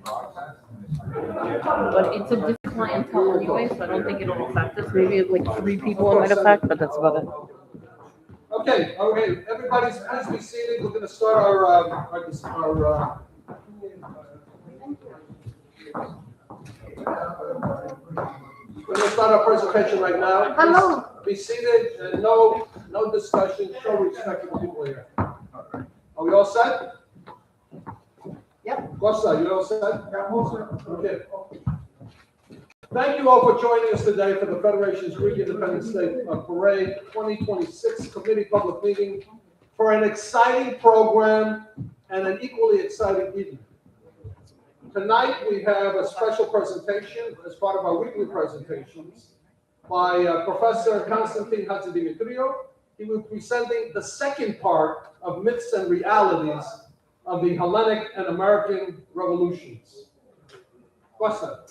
But it's a different clientele anyway, so I don't think it'll affect us. Maybe like 3 people it might affect, but that's about it. Okay, everybody's please be seated. We're going to start our presentation right now. Hello. Be seated and no discussion. Show respect to the people here. Are we all set? Yep. Costa, you all set? Yeah, okay. Thank you all for joining us today for the Federation's Greek Independence Day Parade 2026 Committee Public Meeting for an exciting program and an equally exciting evening. Tonight we have a special presentation as part of our weekly presentations by Professor Constantine Hatzidimitriou. He will be presenting the second part of Myths and Realities of the Hellenic and American revolutions. Costa.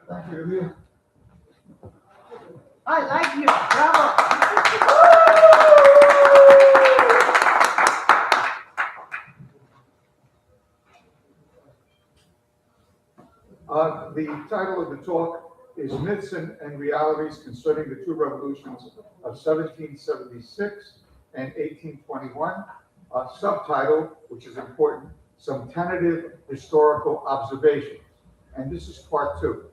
Thank you. I like you. Bravo. The title of the talk is Myths and Realities Concerning the Two Revolutions of 1776 and 1821. Subtitle, which is important, Some Tentative Historical Observations. And this is part 2.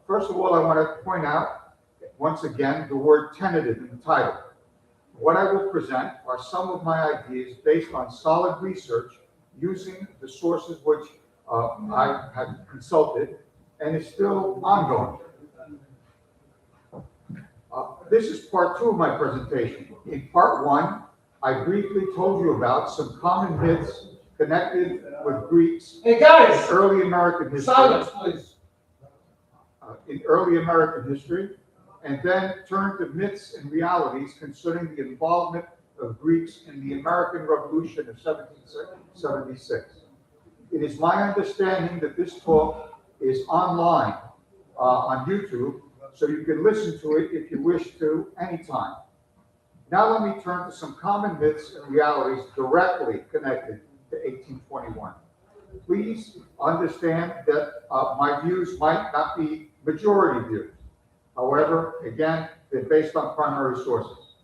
First of all, I want to point out, once again, the word tentative in the title. What I will present are some of my ideas based on solid research using the sources which I have consulted and is still ongoing. This is part 2 of my presentation. In part 1, I briefly told you about some common myths connected with Greeks. Hey guys! In early American history. Silence, please. In early American history, and then turn to myths and realities concerning the involvement of Greeks in the American Revolution of 1776. It is my understanding that this talk is online on YouTube, so you can listen to it if you wish to anytime. Now let me turn to some common myths and realities directly connected to 1821. Please understand that my views might not be majority views. However, again, they're based on primary sources.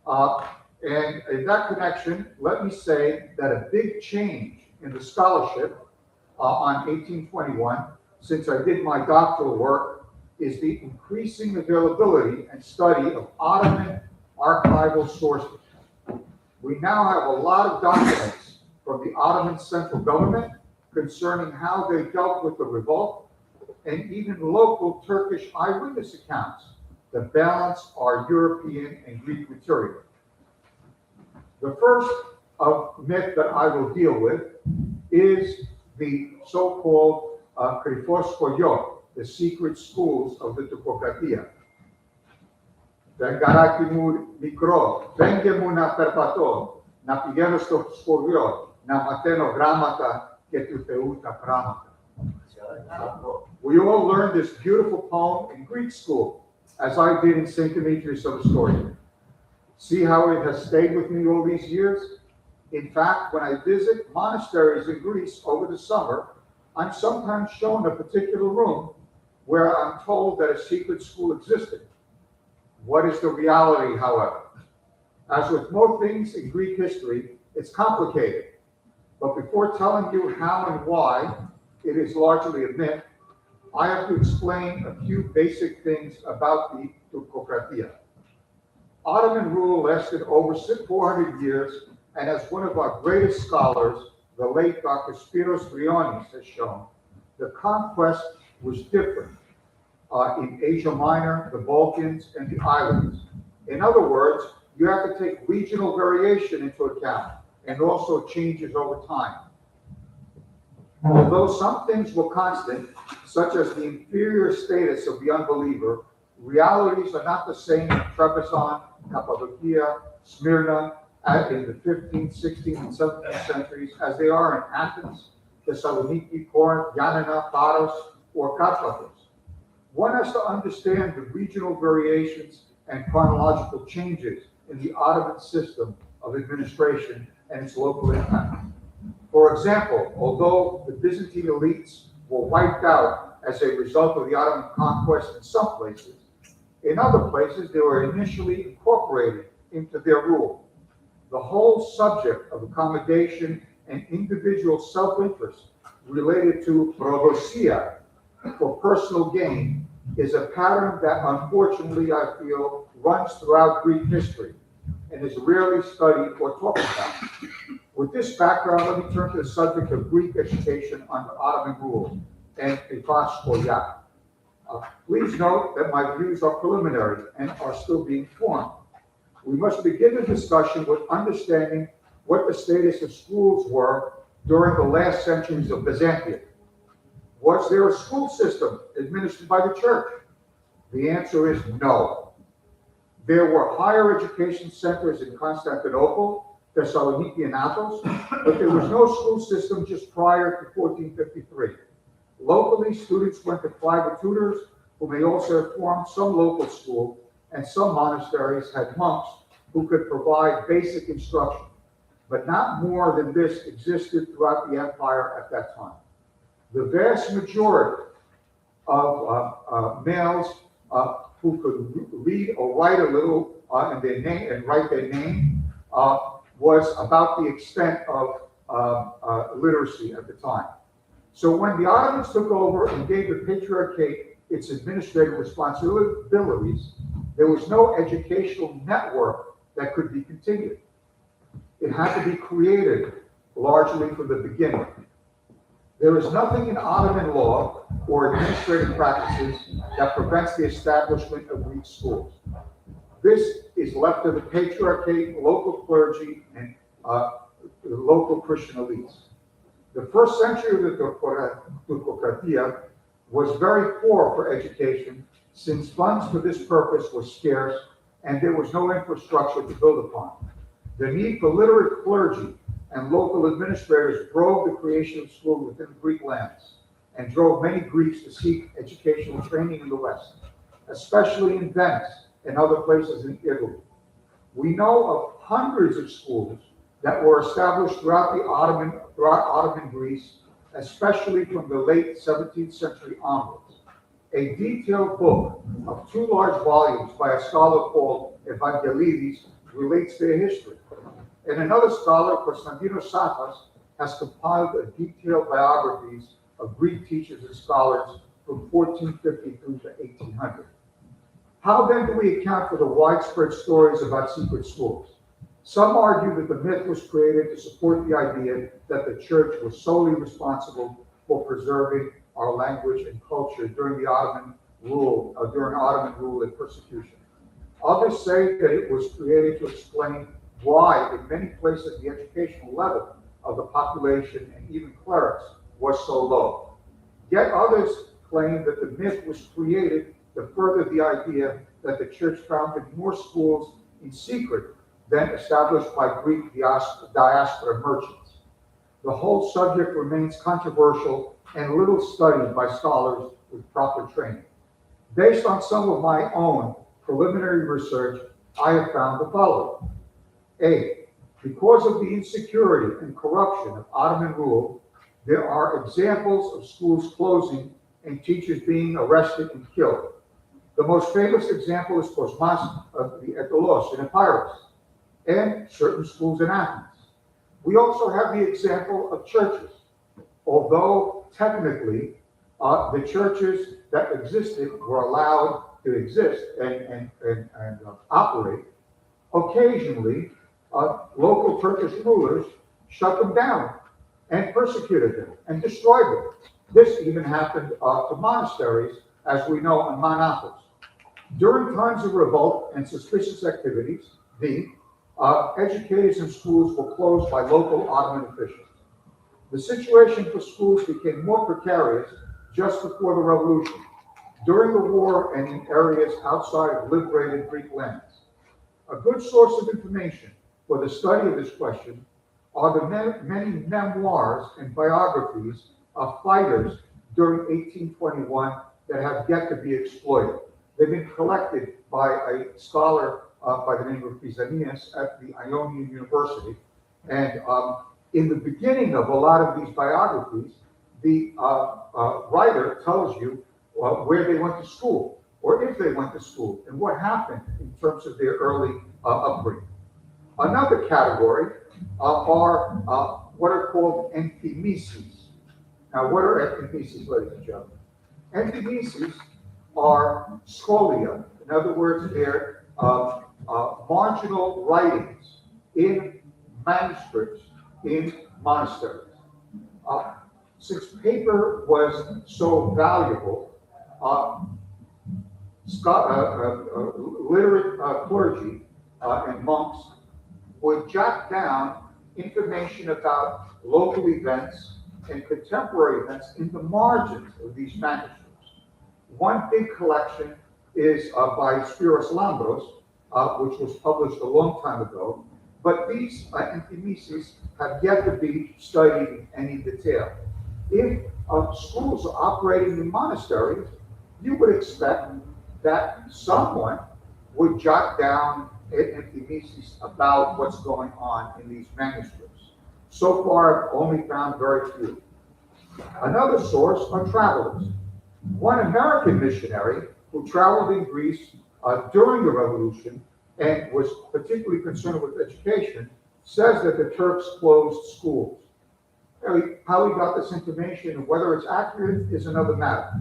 And in that connection, let me say that a big change in the scholarship on 1821, since I did my doctoral work, is the increasing availability and study of Ottoman archival sources. We now have a lot of documents from the Ottoman central government concerning how they dealt with the revolt, and even local Turkish eyewitness accounts that balance our European and Greek material. The first myth that I will deal with is the so-called Kryfo Scholio, the secret schools of the Topokratia. Δεν καράκι μου μικρό, δεν και μου να περπατώ, να πηγαίνω στο σχολείο, να μαθαίνω γράμματα και του Θεού τα πράγματα. We all learned this beautiful poem in Greek school, as I did in St. Demetrius of Astoria. See how it has stayed with me all these years? In fact, when I visit monasteries in Greece over the summer, I'm sometimes shown a particular room where I'm told that a secret school existed. What is the reality, however? As with most things in Greek history, it's complicated. But before telling you how and why it is largely a myth, I have to explain a few basic things about the Topokratia. Ottoman rule lasted over 400 years, and as one of our greatest scholars, the late Dr. Spyros Vryonis, has shown, the conquest was different in Asia Minor, the Balkans, and the islands. In other words, you have to take regional variation into account and also changes over time. Although some things were constant, such as the inferior status of the unbeliever, realities are not the same in Trebizond, Cappadocia, Smyrna, in the 15th, 16th, and 17th centuries as they are in Athens, Thessaloniki, Corinth, Ioannina, Paros, or Karpathos. One has to understand the regional variations and chronological changes in the Ottoman system of administration and its local impact. For example, although the Byzantine elites were wiped out as a result of the Ottoman conquest in some places, in other places they were initially incorporated into their rule. The whole subject of accommodation and individual self-interest related to prodosia, for personal gain, is a pattern that unfortunately I feel runs throughout Greek history and is rarely studied or talked about. With this background, let me turn to the subject of Greek education under Ottoman rule and Kryfo Scholio. Please note that my views are preliminary and are still being formed. We must begin the discussion with understanding what the status of schools were during the last centuries of Byzantium. Was there a school system administered by the church? The answer is no. There were higher education centers in Constantinople, Thessaloniki, and Athens, but there was no school system just prior to 1453. Locally, students went to private tutors, who may also have formed some local school, and some monasteries had monks who could provide basic instruction. But not more than this existed throughout the empire at that time. The vast majority of males who could read or write a little in their name and write their name was about the extent of literacy at the time. So when the Ottomans took over and gave the Patriarchate its administrative responsibilities, there was no educational network that could be continued. It had to be created largely from the beginning. There is nothing in Ottoman law or administrative practices that prevents the establishment of Greek schools. This is left to the Patriarchate, local clergy, and the local Christian elites. The first century of the Turcocratia was very poor for education, since funds for this purpose were scarce and there was no infrastructure to build upon. The need for literate clergy and local administrators drove the creation of schools within Greek lands and drove many Greeks to seek educational training in the West, especially in Venice and other places in Italy. We know of hundreds of schools that were established throughout Ottoman Greece, especially from the late 17th century onwards. A detailed book of 2 large volumes by a scholar called Evangelidis relates their history. And another scholar, Konstantinos Hatzidimitriou, has compiled a detailed biographies of Greek teachers and scholars from 1450 through to 1800. How then do we account for the widespread stories about secret schools? Some argue that the myth was created to support the idea that the church was solely responsible for preserving our language and culture during Ottoman rule and persecution. Others say that it was created to explain why, in many places, the educational level of the population and even clerics was so low. Yet others claim that the myth was created to further the idea that the church founded more schools in secret than established by Greek diaspora merchants. The whole subject remains controversial and little studied by scholars with proper training. Based on some of my own preliminary research, I have found the following. A, because of the insecurity and corruption of Ottoman rule, there are examples of schools closing and teachers being arrested and killed. The most famous example is Cosmas of Aetolia in Epirus, and certain schools in Athens. We also have the example of churches. Although technically the churches that existed were allowed to exist and operate, occasionally local Turkish rulers shut them down and persecuted them and destroyed them. This even happened to monasteries, as we know in Manathos. During times of revolt and suspicious activities, educators and schools were closed by local Ottoman officials. The situation for schools became more precarious just before the revolution, during the war, and in areas outside of liberated Greek lands. A good source of information for the study of this question are the many memoirs and biographies of fighters during 1821 that have yet to be exploited. They've been collected by a scholar by the name of Vryzakis at the Ionian University, and In the beginning of a lot of these biographies, the writer tells you where they went to school, or if they went to school, and what happened in terms of their early upbringing. Another category are what are called enthymeses. Now, what are enthymeses, ladies and gentlemen? Enthymeses are scholia. In other words, they're marginal writings in manuscripts in monasteries. Since paper was so valuable, literate clergy and monks would jot down information about local events and contemporary events in the margins of these manuscripts. One big collection is by Spyros Lambros, which was published a long time ago, but these enthymeses have yet to be studied in any detail. If schools are operating in monasteries, you would expect that someone would jot down enthymeses about what's going on in these manuscripts. So far, I've only found very few. Another source are travelers. One American missionary who traveled in Greece during the revolution and was particularly concerned with education says that the Turks closed schools. How he got this information and whether it's accurate is another matter.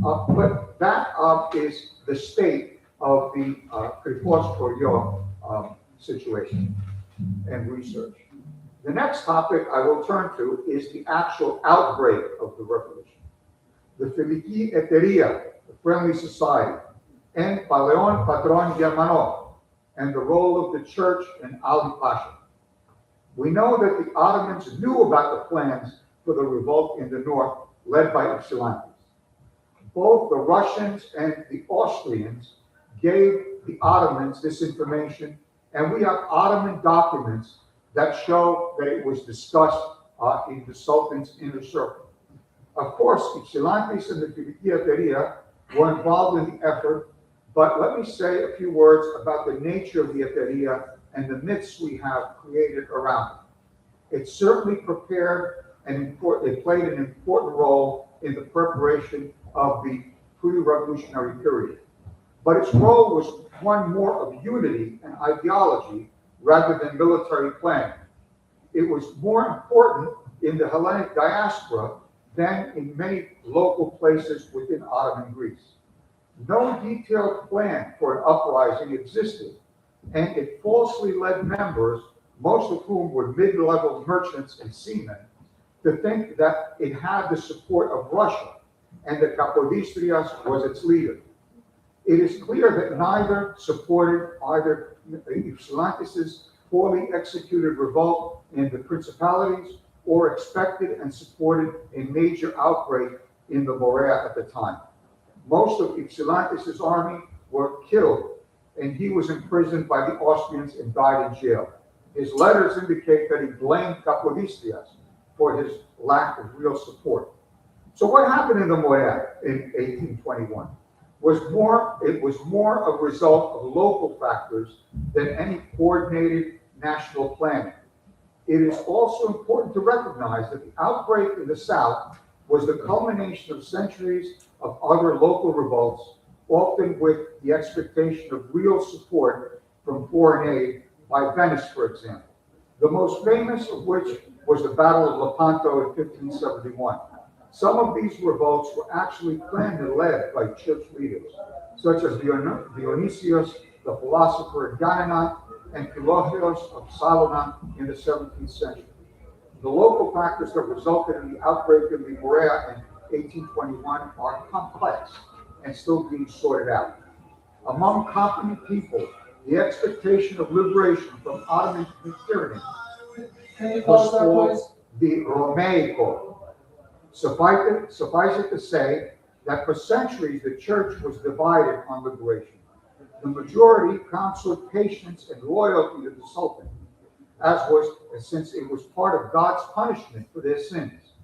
But that is the state of the Kryfo Scholio situation and research. The next topic I will turn to is the actual outbreak of the revolution. The Filiki Eteria, the Friendly Society, and Paleon Patron Germanos, and the role of the church and Ali Pasha. We know that the Ottomans knew about the plans for the revolt in the north, led by Ypsilantis. Both the Russians and the Austrians gave the Ottomans this information, and we have Ottoman documents that show that it was discussed in the Sultan's inner circle. Of course, Ypsilantis and the Filiki Eteria were involved in the effort, but let me say a few words about the nature of the Eteria and the myths we have created around it. It certainly it played an important role in the preparation of the pre-revolutionary period. But its role was one more of unity and ideology rather than military planning. It was more important in the Hellenic diaspora than in many local places within Ottoman Greece. No detailed plan for an uprising existed, and it falsely led members, most of whom were mid-level merchants and seamen, to think that it had the support of Russia and that Kapodistrias was its leader. It is clear that neither supported either Ypsilantis' poorly executed revolt in the principalities or expected and supported a major outbreak in the Morea at the time. Most of Ypsilantis' army were killed, and he was imprisoned by the Austrians and died in jail. His letters indicate that he blamed Kapodistrias for his lack of real support. So what happened in the Morea in 1821 it was more a result of local factors than any coordinated national planning. It is also important to recognize that the outbreak in the South was the culmination of centuries of other local revolts, often with the expectation of real support from foreign aid by Venice, for example. The most famous of which was the Battle of Lepanto in 1571. Some of these revolts were actually planned and led by church leaders, such as Dionysius, the philosopher in Ioannina, and Philotheos of Salona in the 17th century. The local factors that resulted in the outbreak of the Morea in 1821 are complex and still being sorted out. Among competent people, the expectation of liberation from Ottoman tyranny was called the Romaico. Suffice it to say that for centuries the church was divided on liberation. The majority counseled patience and loyalty to the Sultan, since it was part of God's punishment for their sins.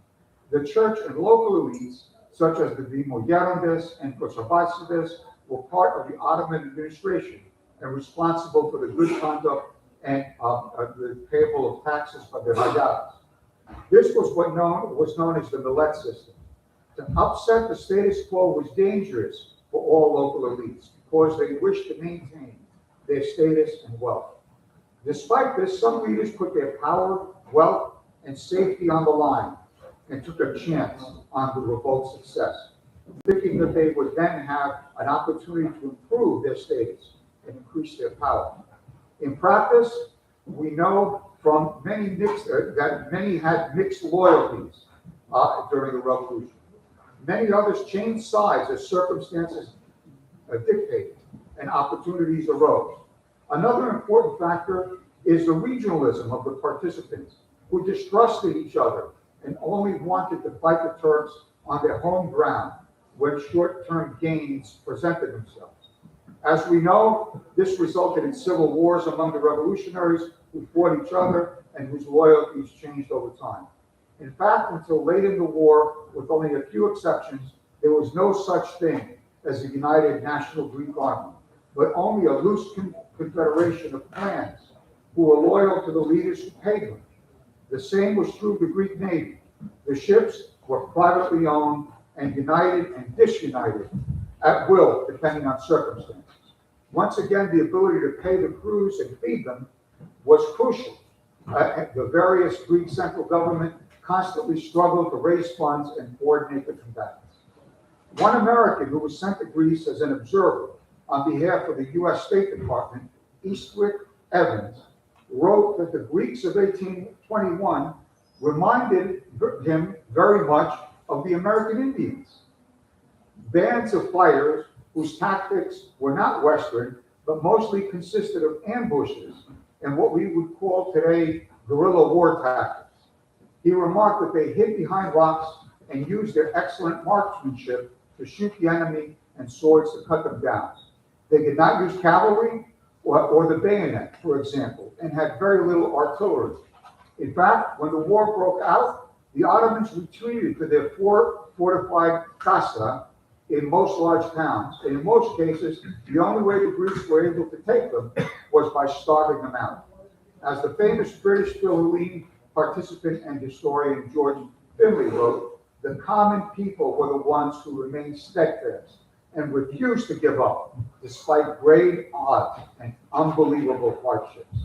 The church and local elites, such as the Vimogerondes and Kosovasides, were part of the Ottoman administration and responsible for the good conduct and the payable of taxes by the hayats. This was what was known as the millet system. To upset the status quo was dangerous for all local elites because they wished to maintain their status and wealth. Despite this, some leaders put their power, wealth, and safety on the line and took a chance on the revolt's success, thinking that they would then have an opportunity to improve their status and increase their power. In practice, we know from many that many had mixed loyalties during the revolution. Many others changed sides as circumstances dictated and opportunities arose. Another important factor is the regionalism of the participants, who distrusted each other and only wanted to fight the Turks on their home ground when short-term gains presented themselves. As we know, this resulted in civil wars among the revolutionaries who fought each other and whose loyalties changed over time. In fact, until late in the war, with only a few exceptions, there was no such thing as a united national Greek army, but only a loose confederation of clans who were loyal to the leaders who paid them. The same was true of the Greek Navy. The ships were privately owned and united and disunited at will, depending on circumstances. Once again, the ability to pay the crews and feed them was crucial. The various Greek central government constantly struggled to raise funds and coordinate the combatants. One American who was sent to Greece as an observer on behalf of the U.S. State Department, Eastwick Evans, wrote that the Greeks of 1821 reminded him very much of the American Indians. Bands of fighters whose tactics were not Western, but mostly consisted of ambushes and what we would call today guerrilla war tactics. He remarked that they hid behind rocks and used their excellent marksmanship to shoot the enemy and swords to cut them down. They did not use cavalry or the bayonet, for example, and had very little artillery. In fact, when the war broke out, the Ottomans retreated to their fortified casa in most large towns, and in most cases, the only way the Greeks were able to take them was by starving them out. As the famous British Philhellene participant and historian George Finley wrote, the common people were the ones who remained steadfast and refused to give up, despite grave odds and unbelievable hardships.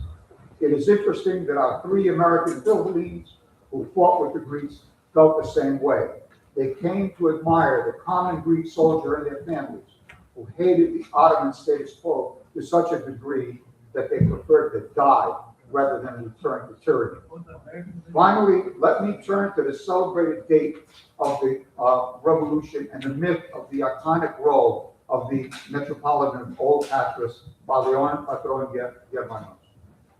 It is interesting that our three American Philhellenes who fought with the Greeks felt the same way. They came to admire the common Greek soldier and their families, who hated the Ottoman status quo to such a degree that they preferred to die rather than return to tyranny. Finally, let me turn to the celebrated date of the revolution and the myth of the iconic role of the Metropolitan Old Actress, Patron Germanos.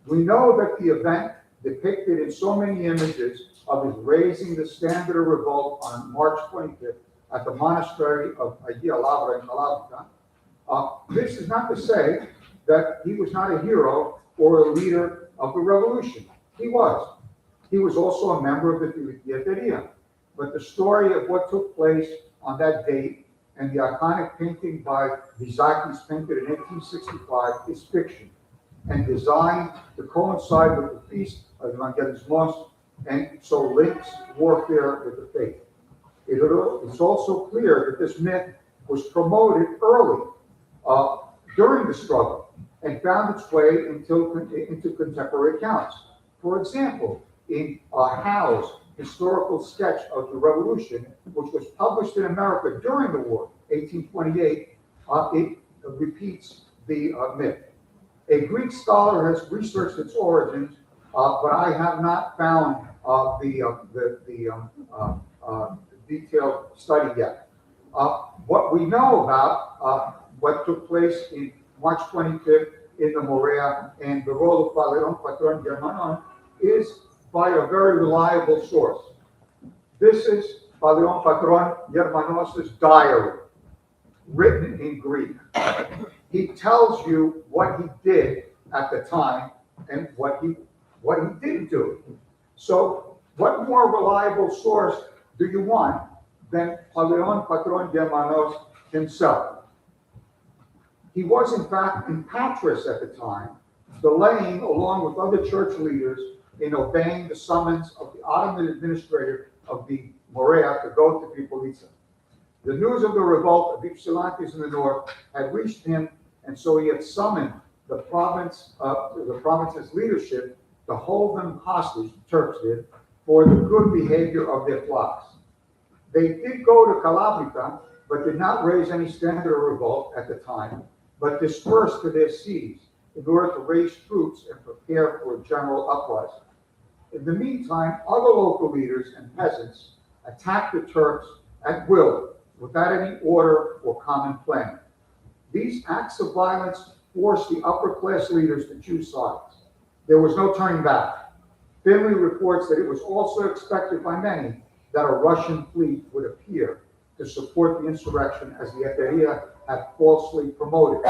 We know that the event, depicted in so many images of his raising the standard of revolt on March 25th at the monastery of Agia Lavra in Calabria, this is not to say that he was not a hero or a leader of the revolution. He was. He was also a member of the Filiki Eteria. But the story of what took place on that date and the iconic painting by Vryzakis painted in 1865 is fiction and designed to coincide with the feast of Evangelismos and so links warfare with the faith. It's also clear that this myth was promoted early during the struggle and found its way into contemporary accounts. For example, in Howe's historical sketch of the revolution, which was published in America during the war, 1828, it repeats the myth. A Greek scholar has researched its origins, but I have not found the detailed study yet. What we know about what took place in March 25th in the Morea and the role of Patron Germanos is by a very reliable source. This is Patron Germanos' diary, written in Greek. He tells you what he did at the time and what he didn't do. So what more reliable source do you want than Patron Germanos himself? He was in fact in Patras at the time, delaying along with other church leaders in obeying the summons of the Ottoman administrator of the Morea to go to Tripolitsa. The news of the revolt of Ypsilantis in the north had reached him, and so he had summoned the province's leadership to hold them hostage, the Turks did, for the good behavior of their flocks. They did go to Calabrica, but did not raise any standard of revolt at the time, but dispersed to their sees in order to raise troops and prepare for a general uprising. In the meantime, other local leaders and peasants attacked the Turks at will, without any order or common plan. These acts of violence forced the upper class leaders to choose sides. There was no turning back. Finley reports that it was also expected by many that a Russian fleet would appear to support the insurrection as the Eteria had falsely promoted.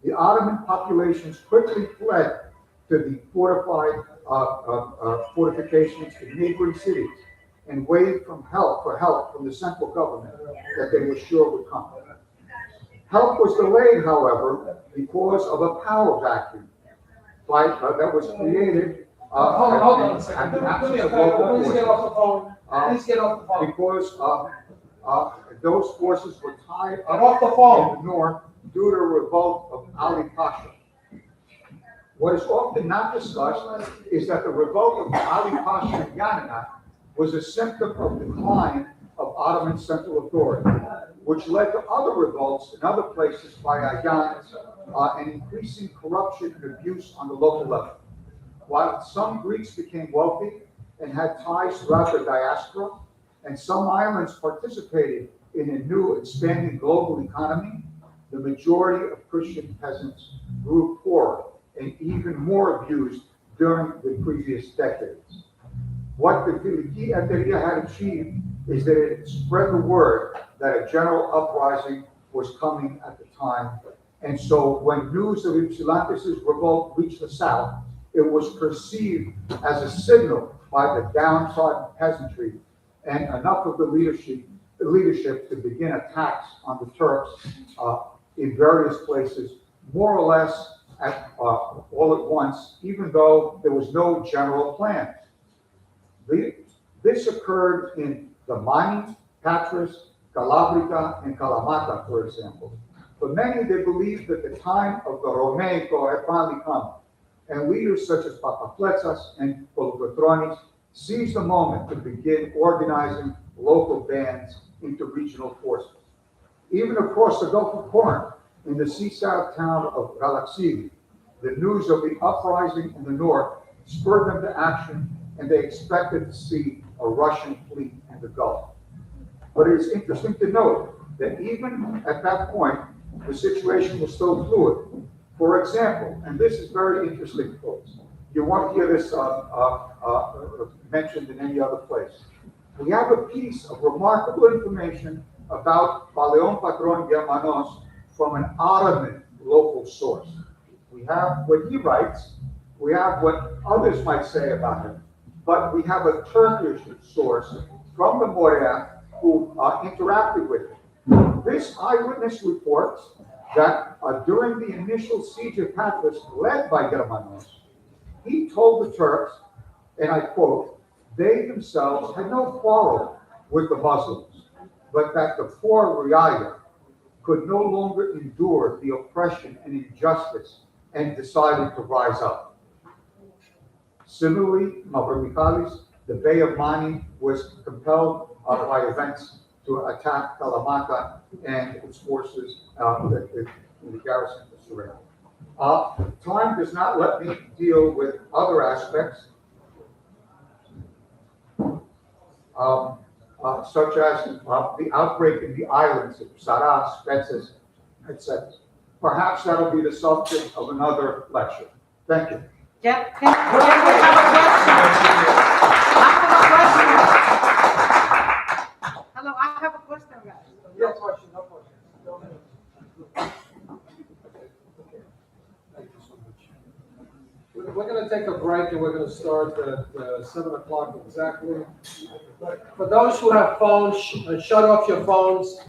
The Ottoman populations quickly fled to the fortified fortifications in neighboring cities and waited for help from the central government that they were sure would come. Help was delayed, however, because of a power vacuum that was created Hold on a at second. the absence Please of local get forces. off the phone. Please get off the phone. Because those forces were tied Get off the phone. in the north due to a revolt of Ali Pasha. What is often not discussed is that the revolt of Ali Pasha of Ioannina was a symptom of decline of Ottoman central authority, which led to other revolts in other places by Ioannis and increasing corruption and abuse on the local level. While some Greeks became wealthy and had ties throughout the diaspora, and some islands participated in a new expanding global economy, the majority of Christian peasants grew poorer and even more abused during the previous decades. What the Filiki Eteria had achieved is that it spread the word that a general uprising was coming at the time. And so when news of Ypsilantis' revolt reached the south, it was perceived as a signal by the downtrodden peasantry and enough of the leadership to begin attacks on the Turks in various places, more or less all at once, even though there was no general plan. This occurred in the Mani, Patras, Calabrica, and Kalamata, for example. For many, they believed that the time of the Romaico had finally come, and leaders such as Papafletsas and Kolokotronis seized the moment to begin organizing local bands into regional forces. Even across the Gulf of Corinth, in the seaside town of Galaxidi, the news of the uprising in the north spurred them to action, and they expected to see a Russian fleet in the Gulf. But it is interesting to note that even at that point, the situation was still fluid. For example, and this is very interesting, folks, you won't hear this mentioned in any other place. We have a piece of remarkable information about Paleon Patron Germanos from an Ottoman local source. We have what he writes, we have what others might say about him, but we have a Turkish source from the Morea who interacted with him. This eyewitness reports that during the initial siege of Patras, led by Germanos, he told the Turks, and I quote, they themselves had no quarrel with the Muslims, but that the poor Riaya could no longer endure the oppression and injustice and decided to rise up. Similarly, Mavromichalis, the Bey of Mani, was compelled by events to attack Kalamata and its forces in the garrison of Surrey. Time does not let me deal with other aspects, such as the outbreak in the islands of Saras, Spetses, etc. Perhaps that'll be the subject of another lecture. Thank you. Jeff, we have a question. Hello, I have a question, guys. No question, no question. Go ahead. Thank you so much. We're going to take a break and we're going to start at 7 o'clock exactly. For those who have phones, shut off your phones.